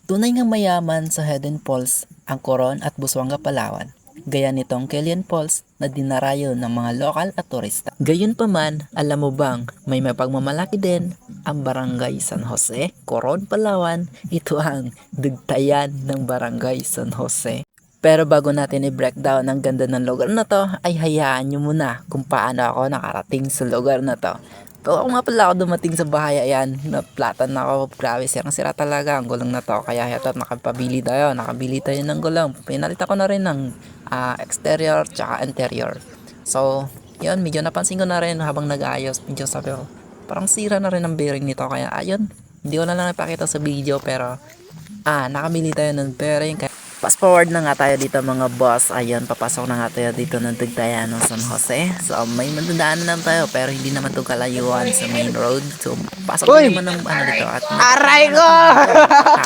Tunay nga mayaman sa Hidden Falls ang Coron at Busuanga, Palawan. Gaya nitong Killian Falls na dinarayo ng mga lokal at turista. Gayunpaman, alam mo bang may mapagmamalaki din ang Barangay San Jose, Coron, Palawan. Ito ang dugtayan ng Barangay San Jose. Pero bago natin i-breakdown ang ganda ng lugar na to, ay hayaan nyo muna kung paano ako nakarating sa lugar na to. Pero ako nga pala ako dumating sa bahay, ayan, naplatan na ako, grabe sirang-sira talaga ang gulong na to. Kaya ito, nakabili tayo ng gulong. Pinalitan ko na rin ng exterior tsaka interior. So, yun, medyo napansin ko na rin habang nag-aayos, medyo sabi ko, parang sira na rin ang bearing nito. Kaya ayun, hindi ko na lang napakita sa video pero nakabili tayo ng bearing. Fast forward na nga tayo dito mga boss. Ayun, papasok na nga tayo dito ng Dugtayan ng San Jose. So may madadaanan lang tayo pero hindi naman ito kalayuan sa main road. So pasok na naman ng dito at Aray ko!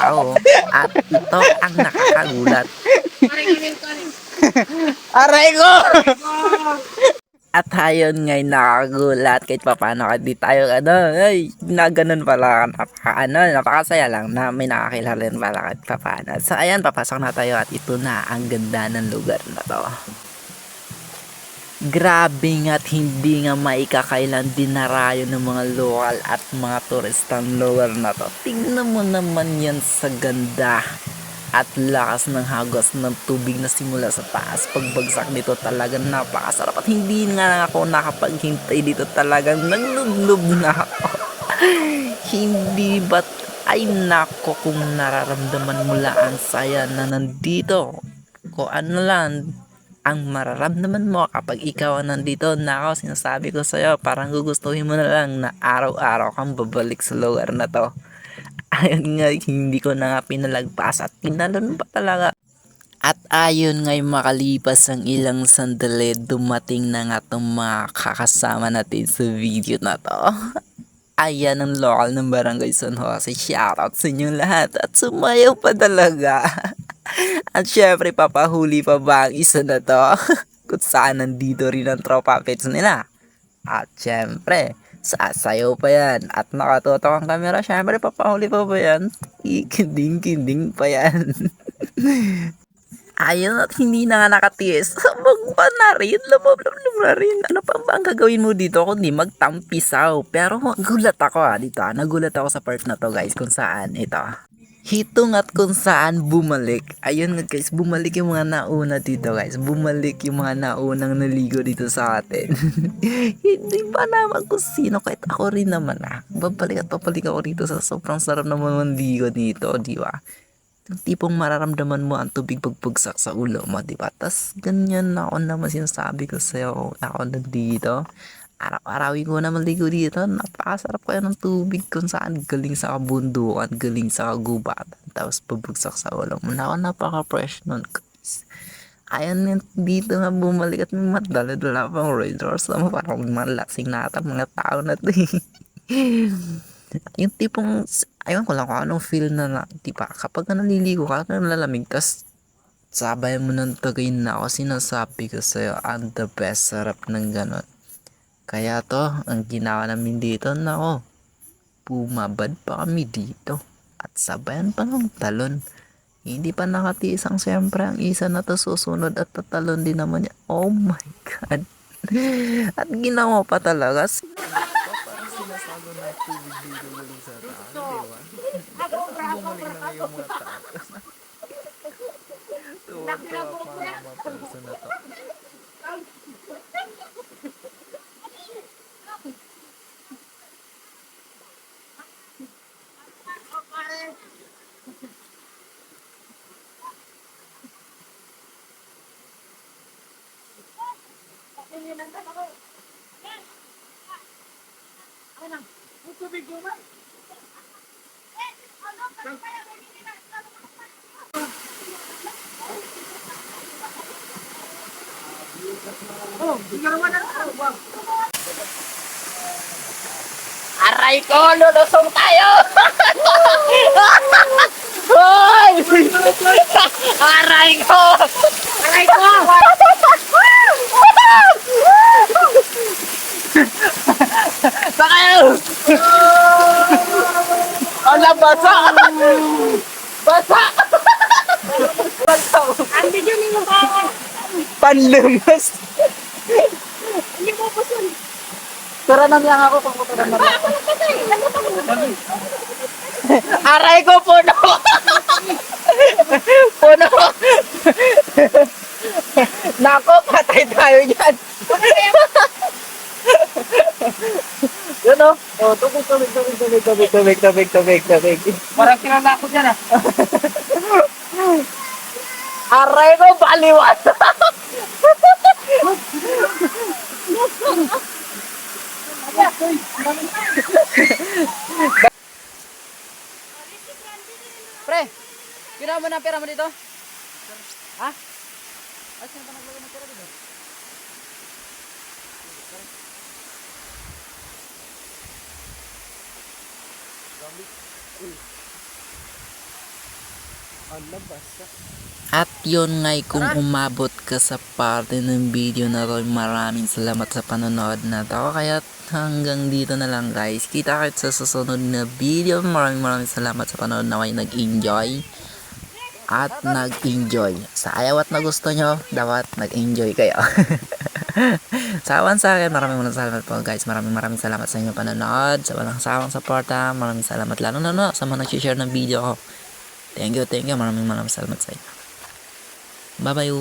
tao. At ito ang nakakagulat. Aray ko! At ayun ngay nakagulat kahit papaano ka di tayo ay ginaganon pala napakasaya lang na may nakakilala rin pala kahit papaano. So ayan, papasok na tayo at ito na ang ganda ng lugar na to. Grabe nga't hindi nga maikakailan dinarayo ng mga lokal at mga turistang lugar na to. Tingnan mo naman yan sa ganda at lakas ng hagos ng tubig na simula sa taas. Pagbagsak dito talagang napakasarap at hindi nga ako nakapaghintay dito, talagang naglublob na ako. Hindi ba't ay nako kung nararamdaman mo lang ang saya na nandito, kung ano lang ang mararamdaman mo kapag ikaw nandito. Nako, sinasabi ko sa'yo, parang gugustuhin mo na lang na araw-araw kang babalik sa lugar na to. Ayun nga, hindi ko na nga pinalagpas at pinalon pa talaga. At ayun nga, makalipas ang ilang sandali, dumating na nga itong mga kakasama natin sa video na to. Ayan ang lokal ng Barangay San Jose. Shoutout sa inyong lahat at sumayaw pa talaga. At syempre, papahuli pa ba ang isa na to? Kung saan nandito rin ang tropa pets nila. At syempre, sasayaw pa yan at nakatutok ang camera. Syempre, papahuli pa ba yan? Ikinding-kinding pa yan. Ayun, at hindi na nga nakatiis. Sabag pa na rin, lumablab na rin. Ano pa ba ang gagawin mo dito kundi magtampisaw? Pero gulat ako dito. Nagulat ako sa part na to guys, kung saan ito. Hitong at kung saan bumalik. Ayun nga guys, bumalik yung mga nauna dito guys. Bumalik yung mga naunang naligo dito sa atin. Hindi pa naman kung sino, kahit ako rin naman babalik at papalik ako dito sa sobrang sarap naman manligo dito, di ba? Yung tipong mararamdaman mo ang tubig pagbagsak sa ulo mo, di ba? Tas ganyan na ako naman sinasabi ko sa'yo, ako nandito. Araw-arawin ko na maligo dito. Napakasarap kaya ng tubig kung saan galing sa kabundukan, galing sa kagubatan, tapos pabagsak sa ulo mo. Napaka-fresh nun guys. Ayan dito nga bumalik at may madala-dala pang Red Doors. Parang malaksing nata mga tao na to Yung tipong, ayun ko lang kung anong feel na diba? Kapag naliligo ka, nalalamig, tas sabay mo ng tagay na ako, sinasabi ko sa'yo, ang the best, sarap ng ganon. Kaya to, ang ginawa namin dito, nako, bumabad pa kami dito at sabayan pa ng talon. Hindi pa nakatiis ang siyempre ang isa na to, susunod at tatalon din naman niya. Oh my god. At ginawa pa talaga. Parang sinasago na tubig dito galing sa taas, diba? Bumalik na ngayon mga tao. Tuwa-tuwa pa ang mga person na to. Aray ko! Lulusong tayo! Hoy! Aray ko! Aray ko! Sakayo! Ala, basa! Basa! Panlumas. Tara na lang ako kung tara na lang. Aray ko, puno! Puno! Nako, patay tayo dyan. Yun o. Oh, tubig. Parang kilala ako dyan ah. Aray ko, baliwan! Pre, ginawa mo na ang pera mo dito? Ha? Ay, sino ba naglagay ng pera dito? At yun ngay, kung umabot ka sa parte ng video na to, maraming salamat sa panonood na to. Kaya hanggang dito na lang guys. Kita kita sa susunod na video. Maraming salamat sa panonood na kayo nag-enjoy. At nag-enjoy. Sa ayaw at na gusto nyo, dapat nag-enjoy kayo. Sa awan sa akin, maraming salamat po guys. Maraming salamat sa inyong panonood. Sa walang sawang suporta. Maraming salamat lalo na sa mga nag-share ng video ko. Thank you. Maraming salamat sa inyo. Bye-bye.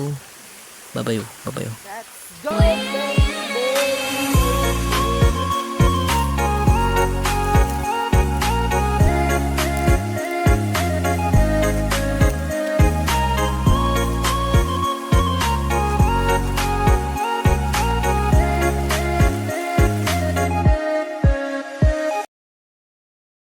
Let's go!